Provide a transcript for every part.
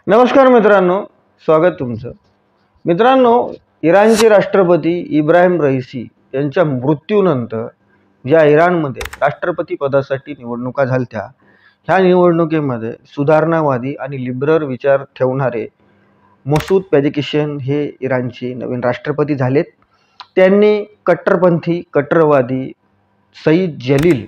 नमस्कार मित्रांनो, स्वागत तुमचं. मित्रांनो, इराणचे राष्ट्रपती इब्राहिम रईसी यांच्या मृत्यूनंतर ज्या इराणमध्ये राष्ट्रपती पदासाठी निवडणुका झाल्या, ह्या निवडणुकीमध्ये सुधारणावादी आणि लिबरल विचार ठेवणारे मसूद पेजेकिशन हे इराणचे नवीन राष्ट्रपती झालेत. त्यांनी कट्टरपंथी कट्टरवादी सईद जलील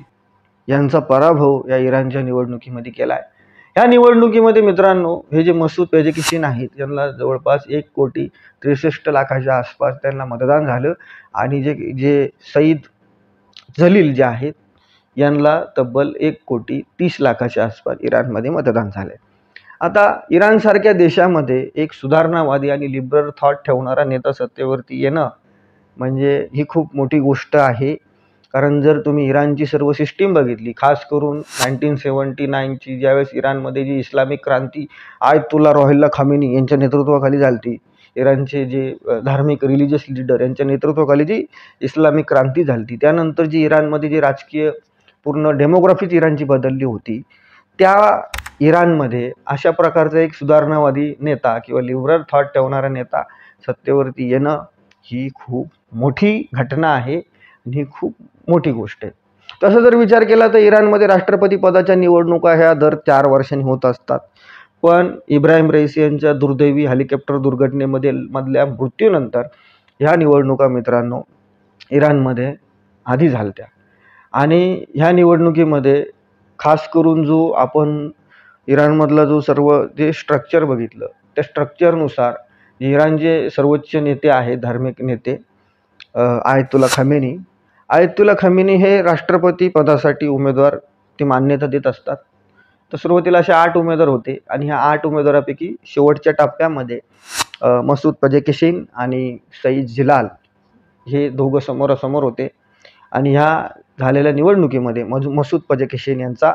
यांचा पराभव या इराणच्या निवडणुकीमध्ये केला आहे. या निवडणुकीमध्ये मित्रांनो, हे जे मसूद पेजेकिशन आहेत त्यांना जवळपास 1,63,00,000 आसपास त्यांना मतदान झालं आणि जे सईद जलील जे आहेत यांना तब्बल 1,30,00,000 आसपास इराणमध्ये मतदान झाले. आता इराणसारख्या देशामध्ये एक सुधारणावादी आणि लिबरल थॉट ठेवणारा नेता सत्तेवरती येणं म्हणजे ही खूप मोठी गोष्ट आहे. कारण जर तुम्ही इराणची सर्व सिस्टीम बघितली, खास करून 1979ची ज्यावेळेस इराणमध्ये जी इस्लामिक क्रांती आयतुल्ला रुहोल्ला खामेनी यांच्या नेतृत्वाखाली झाली, इराणचे जे धार्मिक रिलिजियस लीडर यांच्या नेतृत्वाखाली जी इस्लामिक क्रांती झाली, त्यानंतर जी इराणमध्ये जी राजकीय पूर्ण डेमोग्राफीच इराणची बदलली होती, त्या इराणमध्ये अशा प्रकारचा एक सुधारणावादी नेता किंवा लिबरल थॉट ठेवणारा नेता सत्तेवरती येणं ही खूप मोठी घटना आहे आणि ही खूप मोठी गोष्ट आहे. तसं जर विचार केला तर इराणमध्ये राष्ट्रपती पदाच्या निवडणुका ह्या दर 4 वर्षांनी होत असतात. पण इब्राहिम रईसी यांच्या दुर्दैवी हेलिकॉप्टर दुर्घटनेमधल्या मृत्यूनंतर ह्या निवडणुका मित्रांनो इराणमध्ये आधी झाल्या आणि ह्या निवडणुकीमध्ये खास करून जो आपण इराणमधला जो सर्व जे स्ट्रक्चर बघितलं, त्या स्ट्रक्चरनुसार इराणचे सर्वोच्च नेते आहेत, धार्मिक नेते आयतुल्ला खामेनी हे राष्ट्रपती पदासाठी उमेदवार ते मान्यता देत असतात. तर सुरुवातीला असे 8 उमेदवार होते आणि ह्या 8 उमेदवारापैकी शेवटच्या टप्प्यामध्ये मसूद पेजेकिशन आणि सईद जलील हे दोघं समोरासमोर होते आणि ह्या झालेल्या निवडणुकीमध्ये मसूद पेजेकिशन यांचा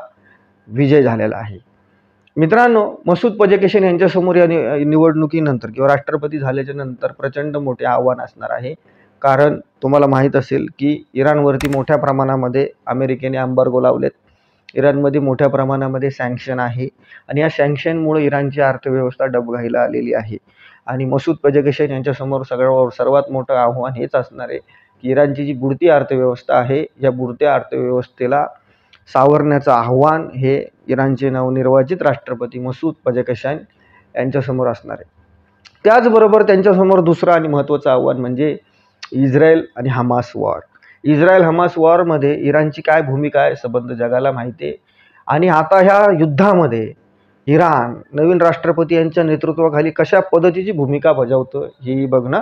विजय झालेला आहे. मित्रांनो, मसूद पेजेकिशन यांच्यासमोर या निवडणुकीनंतर किंवा राष्ट्रपती झाल्याच्या नंतर प्रचंड मोठे आव्हान असणार आहे. कारण तुम्हाला माहीत असेल की इराणवरती मोठ्या प्रमाणामध्ये अमेरिकेने एम्बार्गो लावलेत. इराणमध्ये मोठ्या प्रमाणामध्ये सँक्शन आहे आणि या सँक्शनमुळे इराणची अर्थव्यवस्था डबघाईला आलेली आहे आणि मसूद पेजेकिशन यांच्यासमोर सर्वात मोठं आव्हान हेच असणार आहे की इराणची जी बुडती अर्थव्यवस्था आहे, या बुडत्या अर्थव्यवस्थेला सावरण्याचं आव्हान हे इराणचे नवनिर्वाचित राष्ट्रपती मसूद पेजेकिशन यांच्यासमोर असणार आहे. त्याचबरोबर त्यांच्यासमोर दुसरं आणि महत्त्वाचं आव्हान म्हणजे इस्रायल आणि हमास वॉर. इस्रायल हमास वॉरमध्ये इराणची काय भूमिका आहे संबंध जगाला माहिती आहे आणि आता ह्या युद्धामध्ये इराण नवीन राष्ट्रपती यांच्या नेतृत्वाखाली कशा पद्धतीची भूमिका बजावतं हे बघणं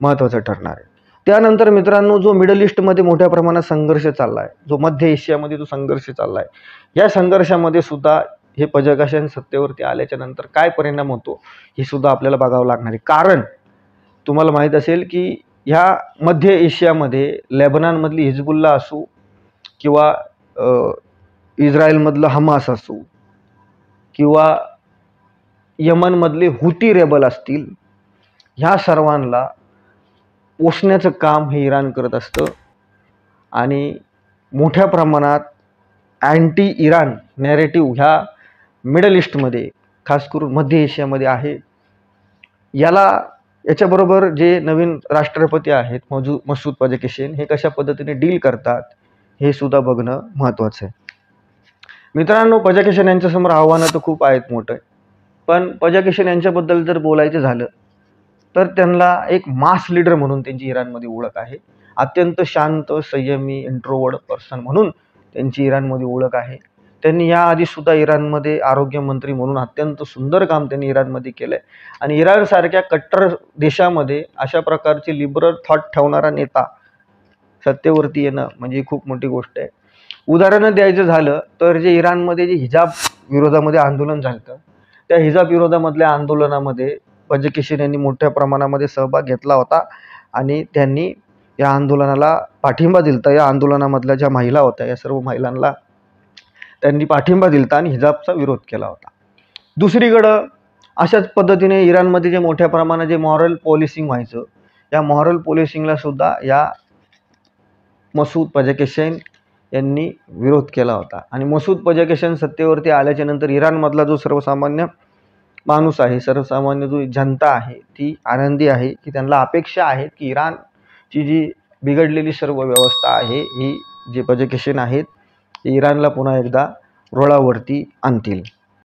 महत्त्वाचं ठरणार आहे. त्यानंतर मित्रांनो, जो मिडल ईस्टमध्ये मोठ्या प्रमाणात संघर्ष चालला आहे, जो मध्य एशियामध्ये जो संघर्ष चालला आहे, या संघर्षामध्ये सुद्धा हे पेजेकिशन सत्तेवरती आल्याच्या नंतर काय परिणाम होतो हे सुद्धा आपल्याला बघावं लागणार आहे. कारण तुम्हाला माहीत असेल की ह्या मध्य एशियामध्ये लेबनॉनमधली हिजबुल्ला असू किंवा इस्रायलमधलं हमास असू किंवा यमनमधले हुती रेबल असतील, ह्या सर्वांना पोषण्याचं काम हे इराण करत असतं आणि मोठ्या प्रमाणात अँटी इराण नॅरेटिव्ह ह्या मिडल ईस्टमध्ये खास करून मध्य एशियामध्ये आहे. याच्याबरोबर जे नवीन राष्ट्रपती आहेत मसूद पेजेकिशन हे कशा पद्धतीने डील करतात हे सुद्धा बघणं महत्त्वाचं आहे. मित्रांनो, पेजेकिशन यांच्यासमोर आव्हानं तर खूप आहेत मोठं, पण पेजेकिशन यांच्याबद्दल जर बोलायचं झालं तर त्यांना एक मास लीडर म्हणून त्यांची इराणमध्ये ओळख आहे. अत्यंत शांत, संयमी, इंट्रोवर्ड पर्सन म्हणून त्यांची इराणमध्ये ओळख आहे. त्यांनी याआधी सुद्धा इराणमध्ये आरोग्यमंत्री म्हणून अत्यंत सुंदर काम त्यांनी इराणमध्ये केलं आहे आणि इराणसारख्या कट्टर देशामध्ये अशा प्रकारचे लिबरल थॉट ठेवणारा नेता सत्तेवरती येणं म्हणजे खूप मोठी गोष्ट आहे. उदाहरण द्यायचं झालं तर जे इराणमध्ये जे हिजाब विरोधामध्ये आंदोलन झालं, त्या हिजाब विरोधामधल्या आंदोलनामध्ये पेजेकिशन यांनी मोठ्या प्रमाणामध्ये सहभाग घेतला होता आणि त्यांनी या आंदोलनाला पाठिंबा दिलता. या आंदोलनामधल्या ज्या महिला होत्या, या सर्व महिलांना त्यांनी पाठिंबा दिलता आणि हिजाबचा विरोध केला होता. दुसरीकडं अशाच पद्धतीने इराणमध्ये जे मोठ्या प्रमाणात जे मॉरल पॉलिसिंग व्हायचं, या मॉरल पॉलिसिंगला सुद्धा या मसूद पेजेकिशन यांनी विरोध केला होता आणि मसूद पेजेकिशन सत्तेवरती आल्याच्या नंतर इराणमधला जो सर्वसामान्य माणूस आहे, सर्वसामान्य जो जनता आहे ती आनंदी आहे, की त्यांना अपेक्षा आहे की इराणची जी बिघडलेली सर्व व्यवस्था आहे, ही जे प्रोजेक्शन आहेत, ते इराणला पुन्हा एकदा रुळावरती आणतील.